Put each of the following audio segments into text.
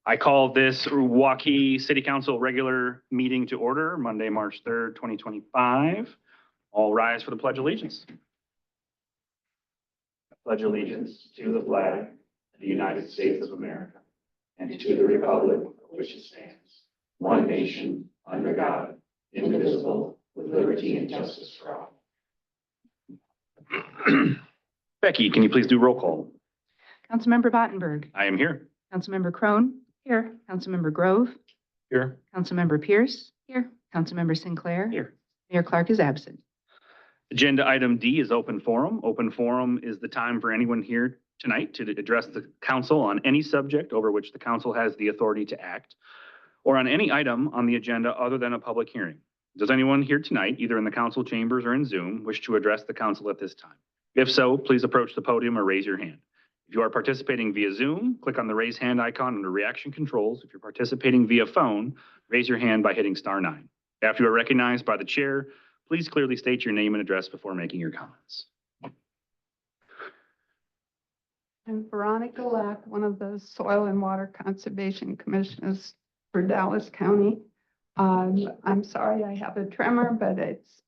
I call this Waukee City Council regular meeting to order, Monday, March 3rd, 2025. All rise for the Pledge of Allegiance. I pledge allegiance to the flag of the United States of America and to the republic for which it stands, one nation, under God, indivisible, with liberty and justice for all. Becky, can you please do roll call? Councilmember Battenberg. I am here. Councilmember Crone. Here. Councilmember Grove. Here. Councilmember Pierce. Here. Councilmember Sinclair. Here. Mayor Clark is absent. Agenda item D is open forum. Open forum is the time for anyone here tonight to address the council on any subject over which the council has the authority to act, or on any item on the agenda other than a public hearing. Does anyone here tonight, either in the council chambers or in Zoom, wish to address the council at this time? If so, please approach the podium or raise your hand. If you are participating via Zoom, click on the raise hand icon under reaction controls. If you're participating via phone, raise your hand by hitting *9. After you are recognized by the chair, please clearly state your name and address before making your comments. I'm Veronica Lack, one of the Soil and Water Conservation Commissioners for Dallas County. I'm sorry I have a tremor, but it's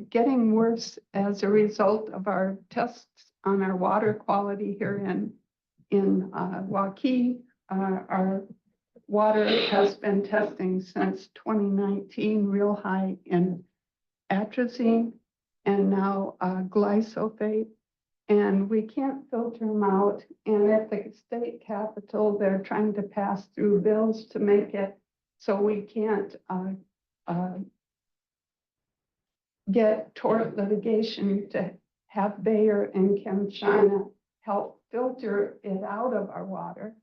getting worse as a result of our tests on our water quality here in Waukee. Our water has been testing since 2019, real high in atrazine and now glyphosate, and we can't filter them out. And at the state capitol, they're trying to pass through bills to make it so we can't get tort litigation to have Bayer and ChemChina help filter it out of our water.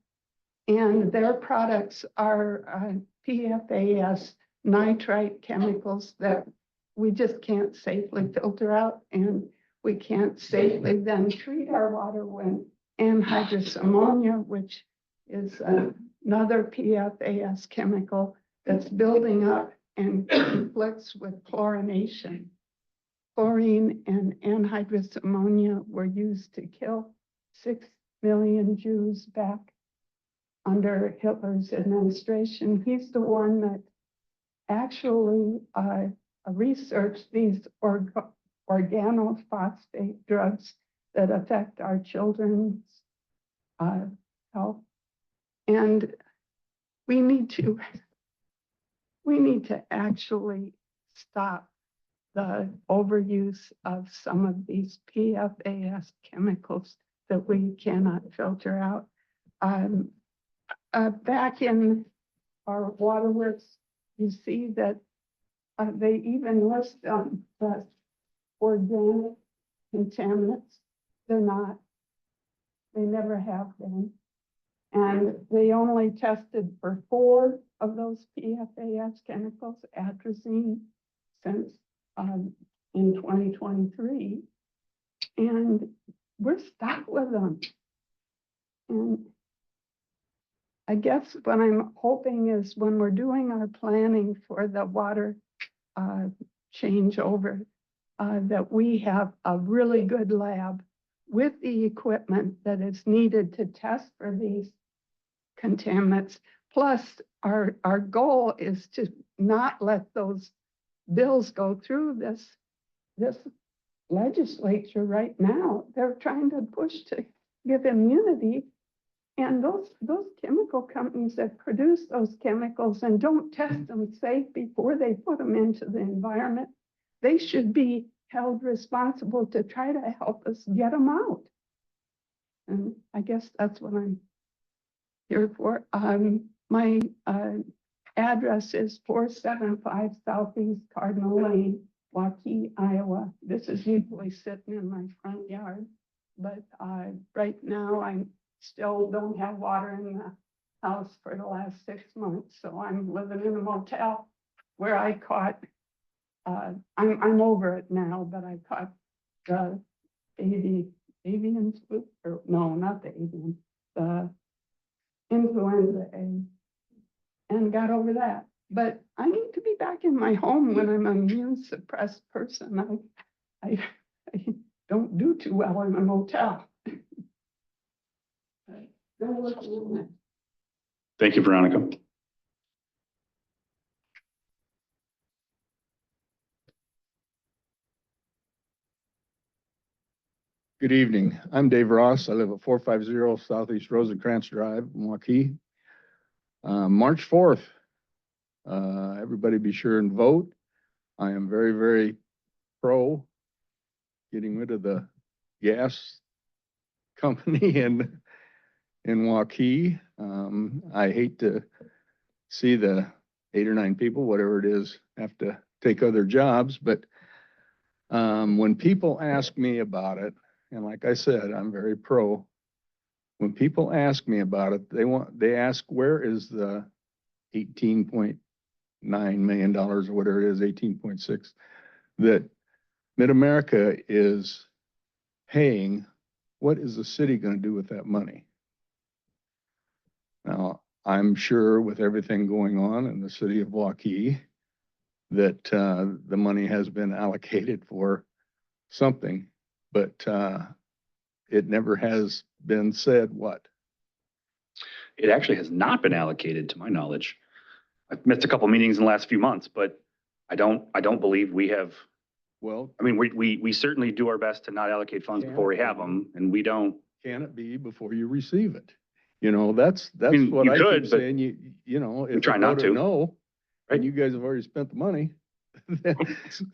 And their products are PFAS nitrite chemicals that we just can't safely filter out, and we can't safely then treat our water when anhydrous ammonia, which is another PFAS chemical that's building up and conflicts with chlorination. Chlorine and anhydrous ammonia were used to kill 6 million Jews back under Hitler's administration. He's the one that actually researched these organophosphate drugs that affect our children's health. And we need to actually stop the overuse of some of these PFAS chemicals that we cannot filter out. Back in our waterworks, you see that they even list the organic contaminants. They're not. They never have been. And they only tested for 4 of those PFAS chemicals, atrazine, since in 2023. And we're stuck with them. And I guess what I'm hoping is when we're doing our planning for the water changeover, that we have a really good lab with the equipment that is needed to test for these contaminants. Plus, our goal is to not let those bills go through this legislature right now. They're trying to push to give immunity. And those chemical companies that produce those chemicals and don't test them safe before they put them into the environment, they should be held responsible to try to help us get them out. And I guess that's what I'm here for. My address is 475 Southeast Cardinal Lane, Waukee, Iowa. This is usually sitting in my front yard, but right now I still don't have water in the house for the last 6 months. So I'm living in a motel where I caught, I'm over it now, but I caught the avian flu, or no, not the avian, the influenza A, and got over that. But I need to be back in my home when I'm an immune suppressed person. I don't do too well in a motel. Thank you, Veronica. Good evening. I'm Dave Ross. I live at 450 Southeast Rosencrantz Drive, Waukee. March 4th, everybody be sure and vote. I am very, very pro getting rid of the gas company in Waukee. I hate to see the 8 or 9 people, whatever it is, have to take other jobs, but when people ask me about it, and like I said, I'm very pro. When people ask me about it, they ask, where is the $18.9 million or whatever it is, 18.6, that Mid-America is paying? What is the city going to do with that money? Now, I'm sure with everything going on in the city of Waukee, that the money has been allocated for something, but it never has been said what. It actually has not been allocated to my knowledge. I've missed a couple meetings in the last few months, but I don't believe we have. Well, I mean, we certainly do our best to not allocate funds before we have them, and we don't. can it be before you receive it? You know, that's mean, what you I could, keep but saying. You know, if try they not voted to. no, Right. and you guys have already spent the money, then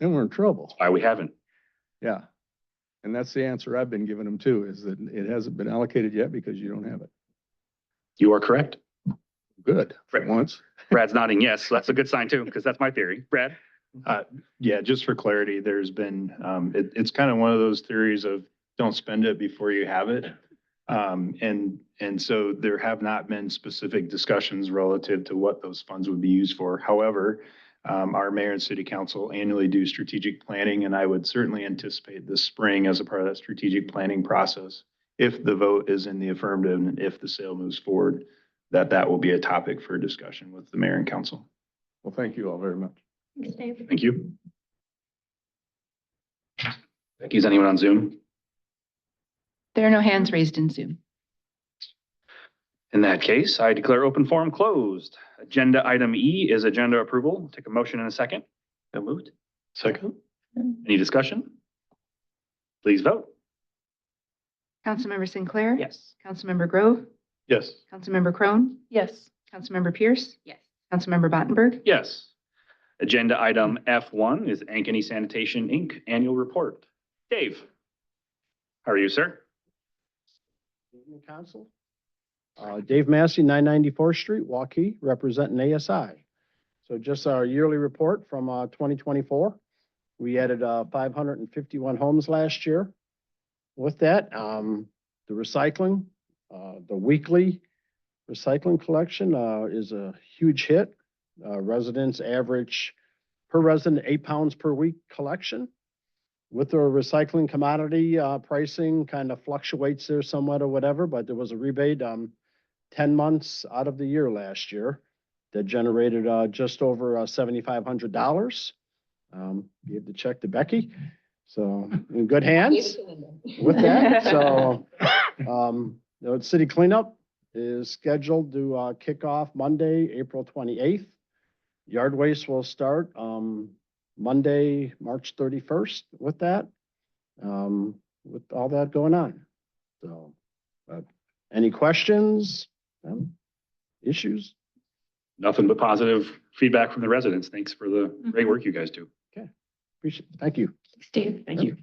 we're in trouble. Why we haven't. Yeah. And that's the answer I've been giving them too, is that it hasn't been allocated yet because you don't have it. You are correct. Good, for Right. once. Brad's nodding yes, so that's a good sign too, because that's my theory. Brad? Yeah, just for clarity, there's been, it's kind of one of those theories of don't spend it before you have it. And so there have not been specific discussions relative to what those funds would be used for. However, our mayor and city council annually do strategic planning, and I would certainly anticipate this spring as a part of that strategic planning process, if the vote is in the affirmative and if the sale moves forward, that will be a topic for discussion with the mayor and council. Well, thank you all very much. Thank you. Becky, is anyone on Zoom? There are no hands raised in Zoom. In that case, I declare open forum closed. Agenda item E is agenda approval. Take a motion in a second. So moved. Second. Any discussion? Please vote. Councilmember Sinclair? Yes. Councilmember Grove? Yes. Councilmember Crone? Yes. Councilmember Pierce? Yes. Councilmember Battenberg? Yes. Agenda item F1 is Ankeny Sanitation, Inc. Annual Report. Dave, how are you, sir? Evening, Council. Dave Massey, 994th Street, Waukee, representing ASI. So just our yearly report from 2024. We added 551 homes last year. With that, the recycling, the weekly recycling collection is a huge hit. Residents average per resident 8 pounds per week collection. With the recycling commodity pricing kind of fluctuates there somewhat or whatever, but there was a rebate 10 months out of the year last year that generated just over $7,500. Gave the check to Becky. So in good hands with that. So the city cleanup is scheduled to kick off Monday, April 28th. Yard waste will start Monday, March 31st with that, with all that going on. So, any questions, issues? Nothing but positive feedback from the residents. Thanks for the great work you guys do. Appreciate it. Thank you. Steve. Thank you.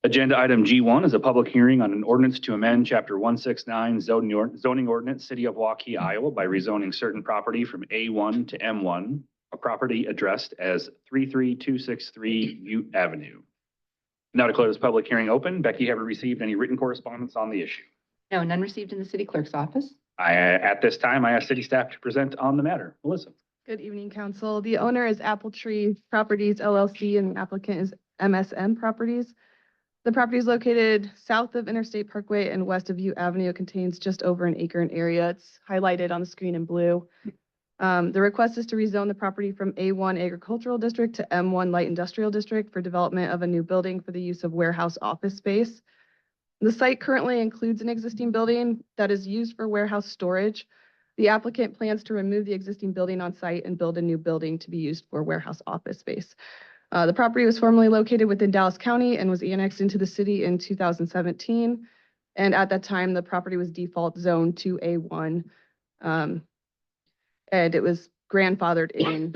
Agenda item G1 is a public hearing on an ordinance to amend chapter 169 zoning ordinance, city of Waukee, Iowa by rezoning certain property from A1 to M1, a property addressed as 33263 Ute Avenue. Now declare this public hearing open. Becky, have you received any written correspondence on the issue? No, none received in the city clerk's office. At this time, I ask city staff to present on the matter. Melissa. Good evening, council. The owner is Apple Tree Properties LLC and the applicant is MSM Properties. The property is located south of Interstate Parkway and west of Ute Avenue. It contains just over an acre in area. It's highlighted on the screen in blue. The request is to rezone the property from A1 Agricultural District to M1 Light Industrial District for development of a new building for the use of warehouse office space. The site currently includes an existing building that is used for warehouse storage. The applicant plans to remove the existing building on site and build a new building to be used for warehouse office space. The property was formerly located within Dallas County and was annexed into the city in 2017. And at that time, the property was default zoned to A1. And it was grandfathered in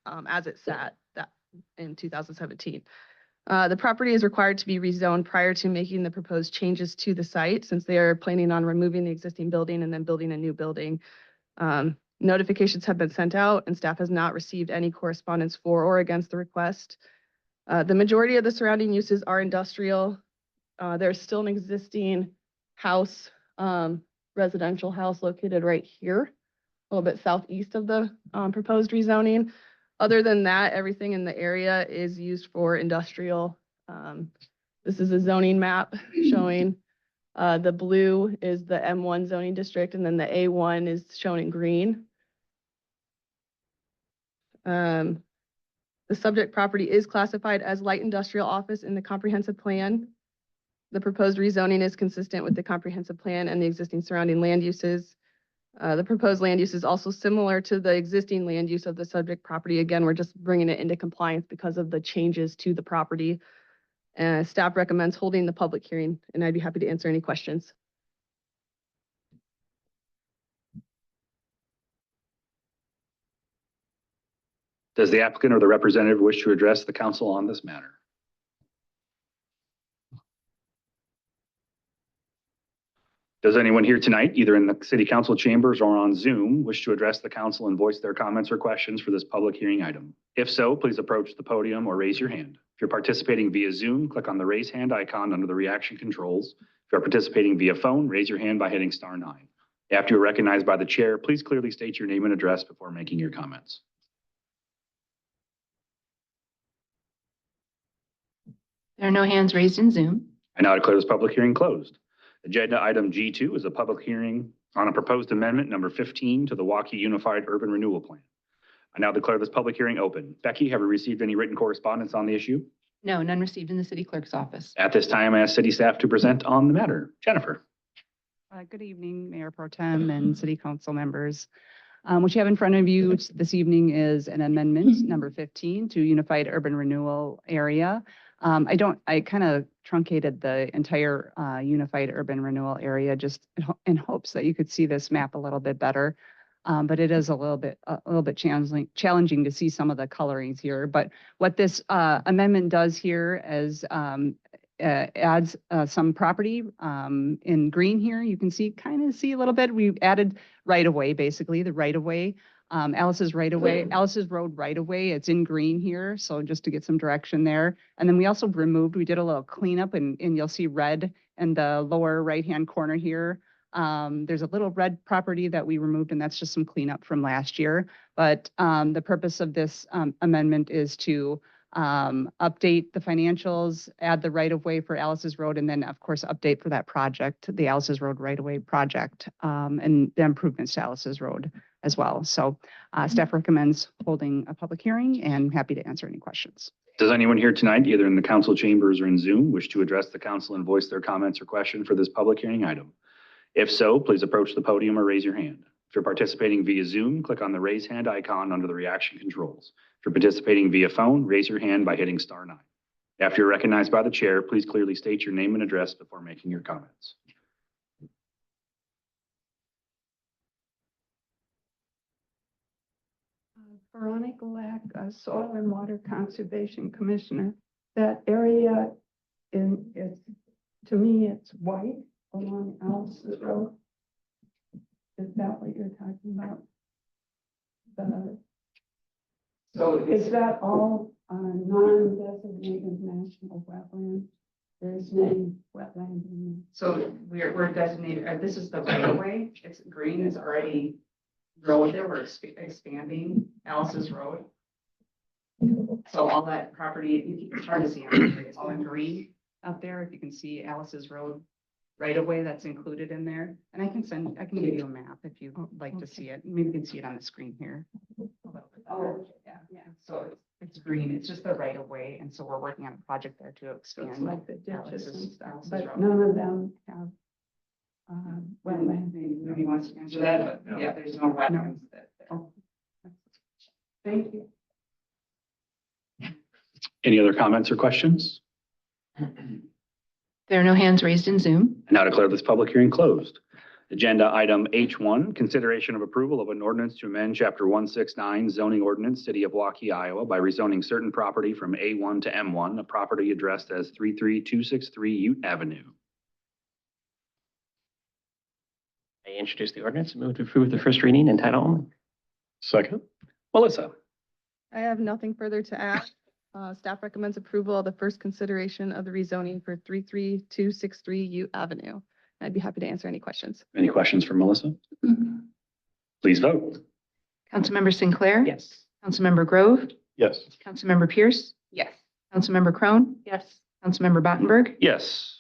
as it sat that in 2017. The property is required to be rezoned prior to making the proposed changes to the site, since they are planning on removing the existing building and then building a new building. Notifications have been sent out and staff has not received any correspondence for or against the request. The majority of the surrounding uses are industrial. There's still an existing house, residential house located right here, a little bit southeast of the proposed rezoning. Other than that, everything in the area is used for industrial. This is a zoning map showing the blue is the M1 zoning district, and then the A1 is shown in green. The subject property is classified as light industrial office in the comprehensive plan. The proposed rezoning is consistent with the comprehensive plan and the existing surrounding land uses. The proposed land use is also similar to the existing land use of the subject property. Again, we're just bringing it into compliance because of the changes to the property. Staff recommends holding the public hearing, and I'd be happy to answer any questions. Does the applicant or the representative wish to address the council on this matter? Does anyone here tonight, either in the city council chambers or on Zoom, wish to address the council and voice their comments or questions for this public hearing item? If so, please approach the podium or raise your hand. If you're participating via Zoom, click on the raise hand icon under the reaction controls. If you're participating via phone, raise your hand by hitting *9. After you're recognized by the chair, please clearly state your name and address before making your comments. There are no hands raised in Zoom. I now declare this public hearing closed. Agenda item G2 is a public hearing on a proposed amendment number 15 to the Waukee Unified Urban Renewal Plan. I now declare this public hearing open. Becky, have we received any written correspondence on the issue? No, none received in the city clerk's office. At this time, I ask city staff to present on the matter. Jennifer. Good evening, Mayor Pro Tem and City Council members. What you have in front of you this evening is an amendment number 15 to Unified Urban Renewal Area. I kind of truncated the entire Unified Urban Renewal Area just in hopes that you could see this map a little bit better. But it is a little bit challenging to see some of the colorings here. But what this amendment does here is adds some property in green here. You can kind of see a little bit. We added right of way, basically the right of way. Alice's Road right of way. It's in green here, so just to get some direction there. And then we also we did a little cleanup, and you'll see red in the lower right-hand corner here. There's a little red property that we removed, and that's just some cleanup from last year. But the purpose of this amendment is to update the financials, add the right-of-way for Alice's Road, and then, of course, update for that project, the Alice's Road right-of-way project, and the improvements to Alice's Road as well. So staff recommends holding a public hearing, and happy to answer any questions. Does anyone here tonight, either in the council chambers or in Zoom, wish to address the council and voice their comments or question for this public hearing item? If so, please approach the podium or raise your hand. If you're participating via Zoom, click on the raise hand icon under the reaction controls. If you're participating via phone, raise your hand by hitting *9. After you're recognized by the chair, please clearly state your name and address before making your comments. Veronica Lack, Soil and Water Conservation Commissioner. That area to me, it's white along Alice's Road. Is that what you're talking about? So is that all non-designated national wetland? There's no wetland in there. So we're designated, this is the right of way. It's green is already road that we're expanding, Alice's Road. So all that property, it's hard to see, it's all in green out there. If you can see Alice's Road right of way, that's included in there. And I can give you a map if you'd like to see it. Maybe you can see it on the screen here. Oh, Yeah. So if It's green. It's just the right of way. And so we're working on a project there to So it's expand. like the ditches Alice's- and stuff, Alice's but road. none of them have. Well, maybe wants to answer that, but yeah, there's no wetlands that. Oh. Thank you. Any other comments or questions? There are no hands raised in Zoom. I now declare this public hearing closed. Agenda item H1, consideration of approval of an ordinance to amend chapter 169 zoning ordinance, city of Waukee, Iowa by rezoning certain property from A1 to M1, a property addressed as 33263 Ute Avenue. I introduce the ordinance and move to approve the first reading and title only. Second? Melissa? I have nothing further to add. Staff recommends approval of the first consideration of the rezoning for 33263 U Avenue. I'd be happy to answer any questions. Any questions for Melissa? Please vote. Councilmember Sinclair. Yes. Councilmember Grove. Yes. Councilmember Pierce. Yes. Councilmember Crone. Yes. Councilmember Battenberg. Yes.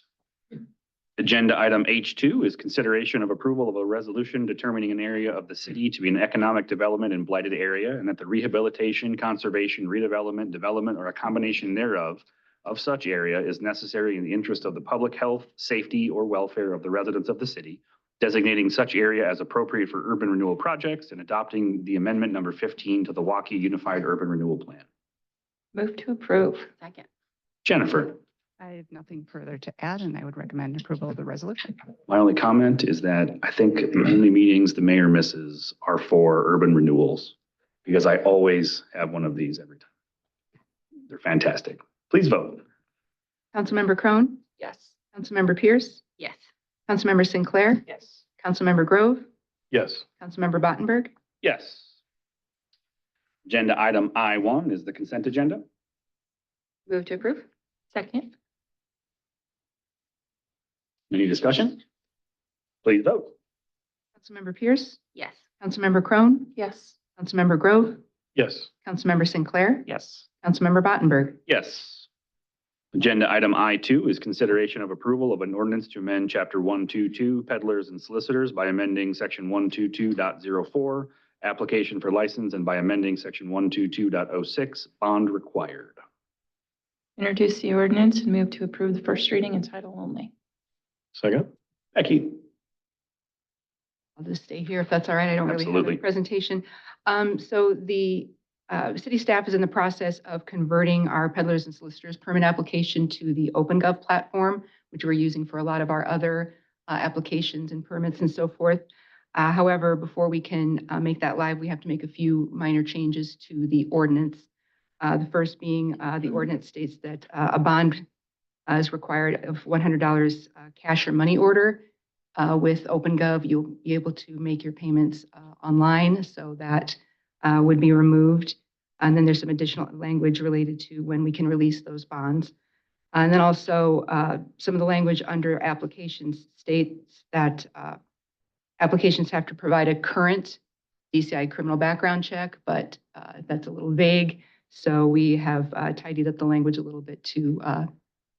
Agenda item H2 is consideration of approval of a resolution determining an area of the city to be an economic development and blighted area, and that the rehabilitation, conservation, redevelopment, development, or a combination thereof of such area is necessary in the interest of the public health, safety, or welfare of the residents of the city, designating such area as appropriate for urban renewal projects, and adopting the amendment number 15 to the Waukee Unified Urban Renewal Plan. Move to approve. Second. Jennifer? I have nothing further to add, and I would recommend approval of the resolution. My only comment is that I think the only meetings the mayor misses are for urban renewals, because I always have one of these every time. They're fantastic. Please vote. Councilmember Crone. Yes. Councilmember Pierce. Yes. Councilmember Sinclair. Yes. Councilmember Grove. Yes. Councilmember Battenberg. Yes. Agenda item I1 is the consent agenda. Move to approve. Second. Any discussion? Please vote. Councilmember Pierce. Yes. Councilmember Crone. Yes. Councilmember Grove. Yes. Councilmember Sinclair. Yes. Councilmember Battenberg. Yes. Agenda item I2 is consideration of approval of an ordinance to amend chapter 122 peddlers and solicitors by amending section 122.04 application for license, and by amending section 122.06 bond required. Introduce the ordinance and move to approve the first reading and title only. Second? Becky? I'll just stay here if that's all right. I don't really have Absolutely. a presentation. So the city staff is in the process of converting our peddlers and solicitors permit application to the OpenGov platform, which we're using for a lot of our other applications and permits and so forth. However, before we can make that live, we have to make a few minor changes to the ordinance. The first being the ordinance states that a bond is required of $100 cash or money order. With OpenGov, you'll be able to make your payments online, so that would be removed. And then there's some additional language related to when we can release those bonds. And then also some of the language under applications states that applications have to provide a current DCI criminal background check, but that's a little vague. So we have tidied up the language a little bit to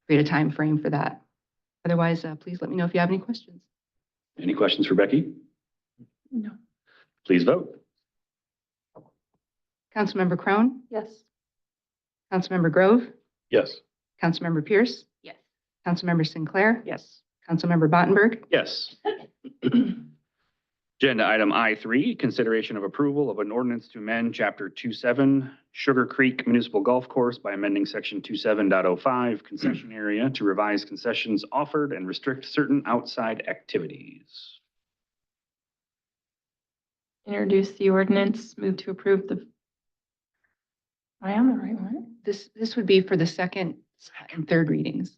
create a time frame for that. Otherwise, please let me know if you have any questions. Any questions for Becky? No. Please vote. Councilmember Crone. Yes. Councilmember Grove. Yes. Councilmember Pierce. Yes. Councilmember Sinclair. Yes. Councilmember Battenberg. Yes. Agenda item I3, consideration of approval of an ordinance to amend chapter 27 Sugar Creek Municipal Golf Course by amending section 27.05 concession area to revise concessions offered and restrict certain outside activities. Introduce the ordinance, move to approve the. I am the right one. This would be for the second and third readings.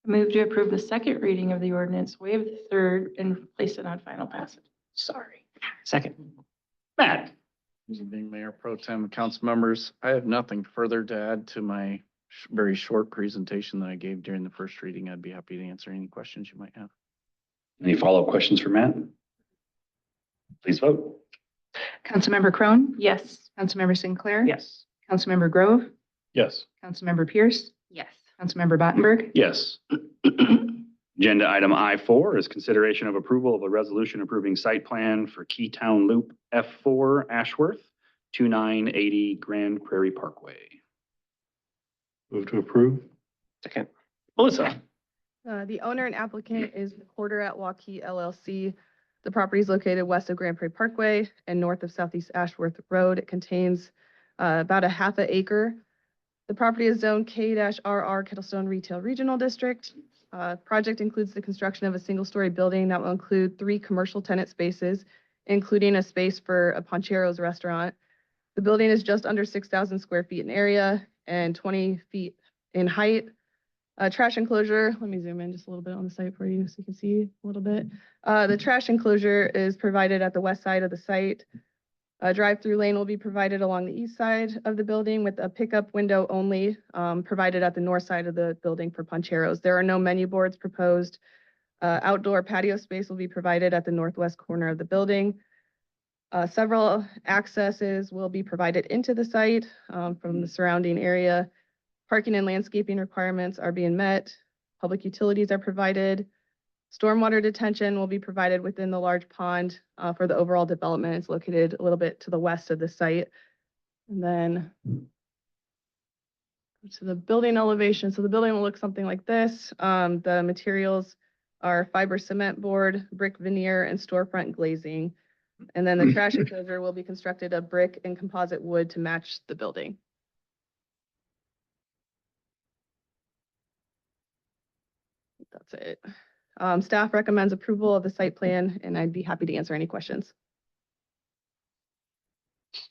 Move to approve the second reading of the ordinance, waive the third, and place it on final passage. Sorry. Second. Matt? Good evening, Mayor Pro Tem and council members. I have nothing further to add to my very short presentation that I gave during the first reading. I'd be happy to answer any questions you might have. Any follow-up questions for Matt? Please vote. Councilmember Crone. Yes. Councilmember Sinclair. Yes. Councilmember Grove. Yes. Councilmember Pierce. Yes. Councilmember Battenberg. Yes. Agenda item I4 is consideration of approval of a resolution approving site plan for Keytown Loop F4 Ashworth 2980 Grand Prairie Parkway. Move to approve. Second. Melissa? The owner and applicant is Porter at Waukee LLC. The property is located west of Grand Prairie Parkway and north of Southeast Ashworth Road. It contains about a half an acre. The property is zoned K-RR Kettlestone Retail Regional District. Project includes the construction of a single-story building that will include 3 commercial tenant spaces, including a space for a Pancheros restaurant. The building is just under 6,000 square feet in area and 20 feet in height. Trash enclosure, let me zoom in just a little bit on the site for you so you can see a little bit. The trash enclosure is provided at the west side of the site. A drive-through lane will be provided along the east side of the building with a pickup window only provided at the north side of the building for Pancheros. There are no menu boards proposed. Outdoor patio space will be provided at the northwest corner of the building. Several accesses will be provided into the site from the surrounding area. Parking and landscaping requirements are being met. Public utilities are provided. Stormwater detention will be provided within the large pond for the overall development. It's located a little bit to the west of the site. And then to the building elevation. So the building will look something like this. The materials are fiber cement board, brick veneer, and storefront glazing. And then the trash enclosure will be constructed of brick and composite wood to match the building. That's it. Staff recommends approval of the site plan, and I'd be happy to answer any questions.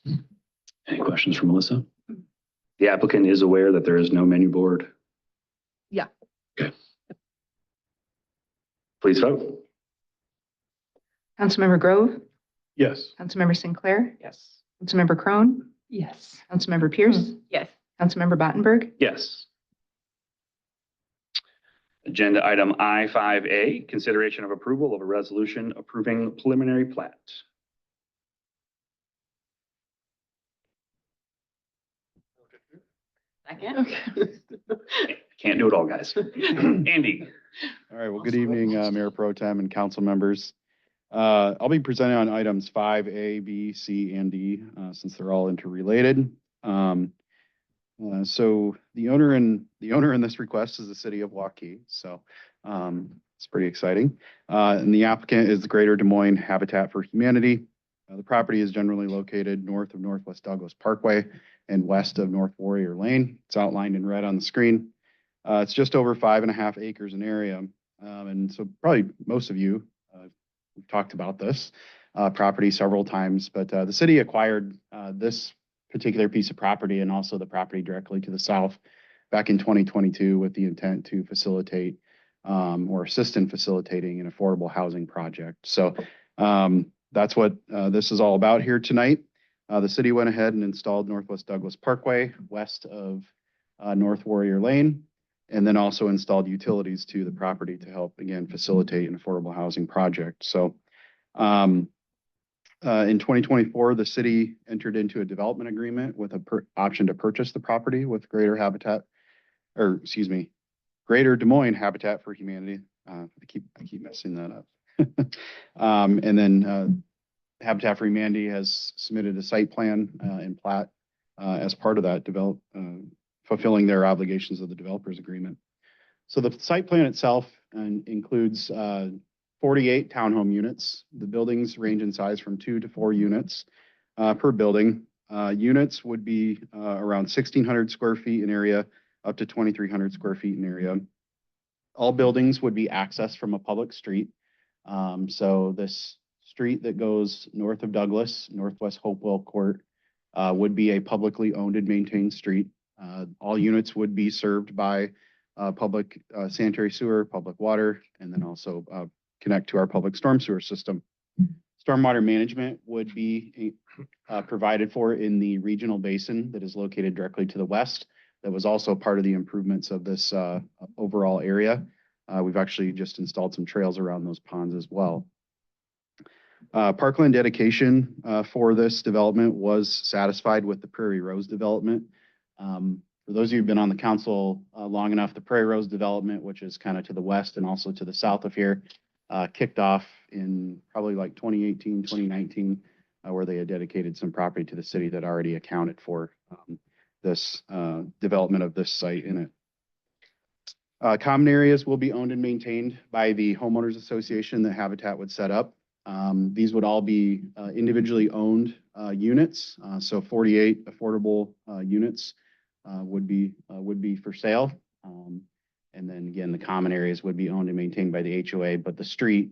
Any questions for Melissa? The applicant is aware that there is no menu board. Yeah. Okay. Please vote. Councilmember Grove, Yes. Councilmember Sinclair, Yes. Councilmember Crone, Yes. Councilmember Pierce, Yes. Councilmember Battenberg, Yes. Agenda item I5A, consideration of approval of a resolution approving preliminary plat. Second. Can't do it all, guys. Andy? All right, well, good evening, Mayor Pro Tem and council members. I'll be presenting on items 5A, B, C, and D, since they're all interrelated. So the owner in this request is the city of Waukee, so it's pretty exciting. And the applicant is the Greater Des Moines Habitat for Humanity. The property is generally located north of Northwest Douglas Parkway and west of North Warrior Lane. It's outlined in red on the screen. It's just over 5.5 acres in area. And so probably most of you, we've talked about this property several times, but the city acquired this particular piece of property and also the property directly to the south back in 2022 with the intent to facilitate or assist in facilitating an affordable housing project. So that's what this is all about here tonight. The city went ahead and installed Northwest Douglas Parkway west of North Warrior Lane, and then also installed utilities to the property to help, again, facilitate an affordable housing project. So in 2024, the city entered into a development agreement with an option to purchase the property with Greater Des Moines Habitat for Humanity. I keep messing that up. And then Habitat for Humanity has submitted a site plan and plat as part of that fulfilling their obligations of the developer's agreement. So the site plan itself includes 48 townhome units. The buildings range in size from 2 to 4 units per building. Units would be around 1,600 square feet in area, up to 2,300 square feet in area. All buildings would be accessed from a public street. So this street that goes north of Douglas, Northwest Hopewell Court, would be a publicly owned and maintained street. All units would be served by public sanitary sewer, public water, and then also connect to our public storm sewer system. Stormwater management would be provided for in the regional basin that is located directly to the west. That was also part of the improvements of this overall area. We've actually just installed some trails around those ponds as well. Parkland dedication for this development was satisfied with the Prairie Rose development. For those of you who've been on the council long enough, the Prairie Rose development, which is kind of to the west and also to the south of here, kicked off in probably like 2018, 2019. where they had dedicated some property to the city that already accounted for this development of this site in it. Common areas will be owned and maintained by the homeowners association that Habitat would set up. These would all be individually owned units. So 48 affordable units would be for sale. And then again, the common areas would be owned and maintained by the HOA, but the street,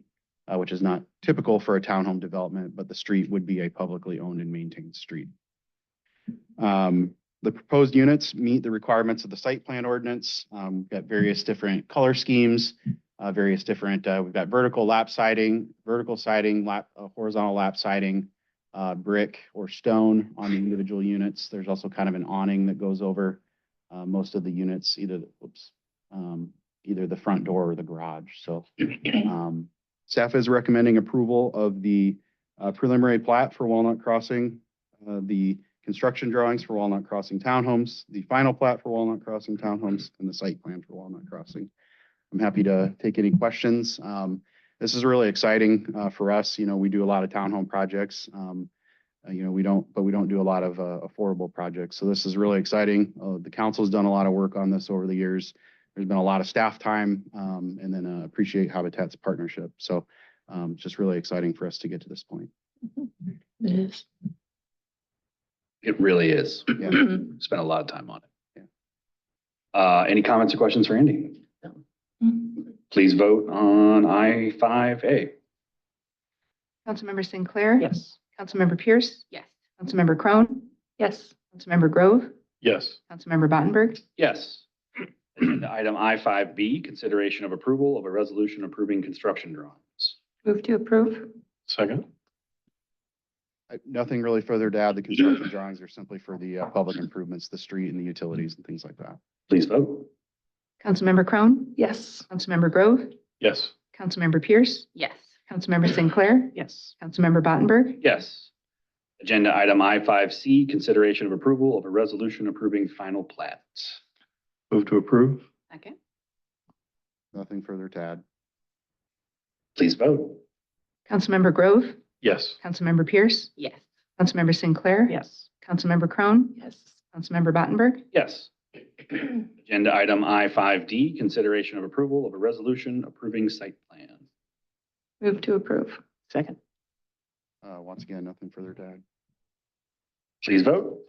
which is not typical for a townhome development, but the street would be a publicly owned and maintained street. The proposed units meet the requirements of the site plan ordinance. We've got various different color schemes, various different, we've got vertical siding, horizontal lap siding, brick or stone on the individual units. There's also kind of an awning that goes over most of the units, either the front door or the garage. So staff is recommending approval of the preliminary plat for Walnut Crossing, the construction drawings for Walnut Crossing Townhomes, the final plat for Walnut Crossing Townhomes, and the site plan for Walnut Crossing. I'm happy to take any questions. This is really exciting for us. You know, we do a lot of townhome projects. You know, we don't do a lot of affordable projects. So this is really exciting. The council's done a lot of work on this over the years. There's been a lot of staff time, and then appreciate Habitat's partnership. So it's just really exciting for us to get to this point. It is. It really is. Yeah. Spent a lot of time on it. Any comments or questions for Andy? Please vote on I-5A. Councilmember Sinclair. Yes. Councilmember Pierce. Yes. Councilmember Crone. Yes. Councilmember Grove. Yes. Councilmember Battenberg. Yes. Agenda item I-5B, consideration of approval of a resolution approving construction drawings. Move to approve. Second. Nothing really further to add. The construction drawings are simply for the public improvements, the street and the utilities and things like that. Please vote. Councilmember Crone. Yes. Councilmember Grove. Yes. Councilmember Pierce. Yes. Councilmember Sinclair. Yes. Councilmember Battenberg. Yes. Agenda item I-5C, consideration of approval of a resolution approving final plat. Move to approve. Second. Nothing further to add. Please vote. Councilmember Grove. Yes. Councilmember Pierce. Yes. Councilmember Sinclair. Yes. Councilmember Crone. Yes. Councilmember Battenberg. Yes. Agenda item I-5D, consideration of approval of a resolution approving site plan. Move to approve. Second. Once again, nothing further to add. Please vote.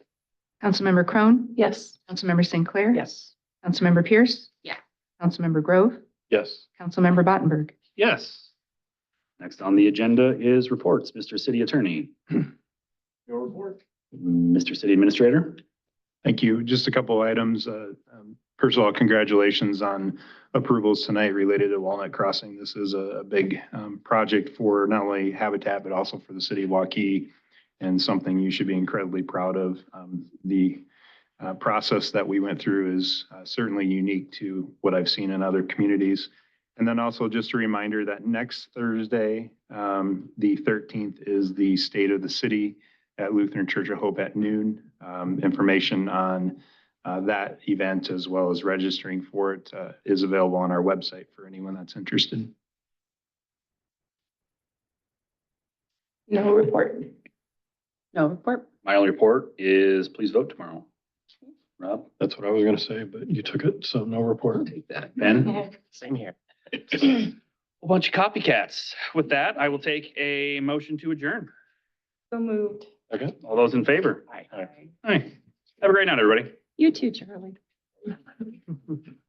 Councilmember Crone. Yes. Councilmember Sinclair. Yes. Councilmember Pierce. Yeah. Councilmember Grove. Yes. Councilmember Battenberg. Yes. Next on the agenda is reports. Mr. City Attorney. Your report. Mr. City Administrator. Thank you. Just a couple items. First of all, congratulations on approvals tonight related to Walnut Crossing. This is a big project for not only Habitat, but also for the city of Waukee, and something you should be incredibly proud of. The process that we went through is certainly unique to what I've seen in other communities. And then also just a reminder that next Thursday, the 13th, is the State of the City at Lutheran Church of Hope at noon. Information on that event, as well as registering for it, is available on our website for anyone that's interested. No report. No report. My only report is please vote tomorrow. Rob? That's what I was gonna say, but you took it, so no report. Take that. Ben? Same here. A bunch of copycats. With that, I will take a motion to adjourn. So moved. Okay. All those in favor? Aye. Aye. Have a great night, everybody. You too, Charlie.